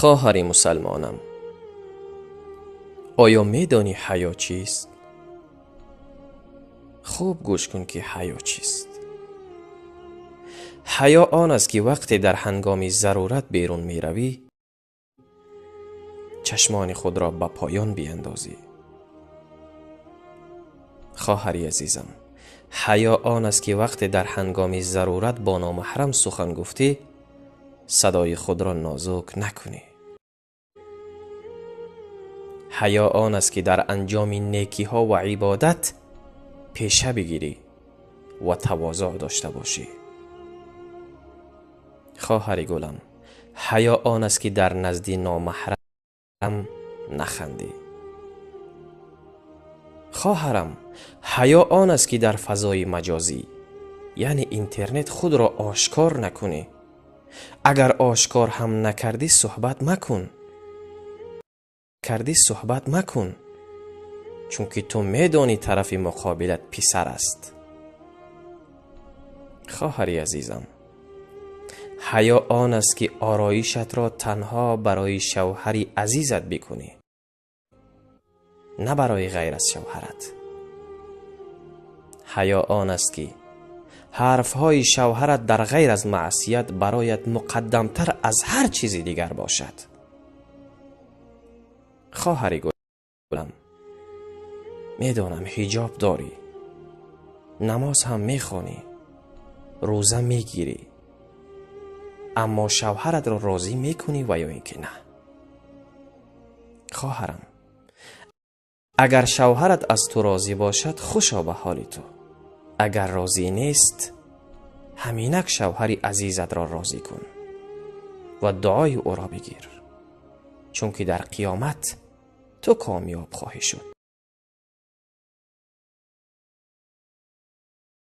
خواهر مسلمانم، آیا میدانی حیا چیست؟ خوب گوش کن که حیا چیست. حیا آن است که وقتی در هنگام ضرورت بیرون می روی چشمان خود را به پایان بیندازی. خواهری عزیزم، حیا آن است که وقتی در هنگام ضرورت با نامحرم سخن گفتی صدای خود را نازک نکنی. حیا آن است که در انجام نیکی ها و عبادت پیشه بگیری و تواضع داشته باشی. خواهر گلم، حیا آن است که در نزد نامحرم نخندی. خواهرم، حیا آن است که در فضای مجازی یعنی اینترنت خود را آشکار نکنی. اگر آشکار هم نکردی صحبت مکن، چون که تو میدانی طرف مقابلت پسر است. خواهری عزیزم، حیا آن است که آرایشت را تنها برای شوهری عزیزت بکنی، نه برای غیر از شوهرت. حیا آن است که حرفهای شوهرت در غیر از معصیت برایت مقدمتر از هر چیز دیگر باشد. خواهر گلم، میدانم حجاب داری، نماز هم میخوانی، روزه میگیری، اما شوهرت را راضی میکنی و یا اینکه نه؟ خواهرم، اگر شوهرت از تو راضی باشد خوشا به حال تو، اگر راضی نیست همینک شوهری عزیزت را راضی کن و دعای او را بگیر، چون که در قیامت تو کامیاب خواهی شد.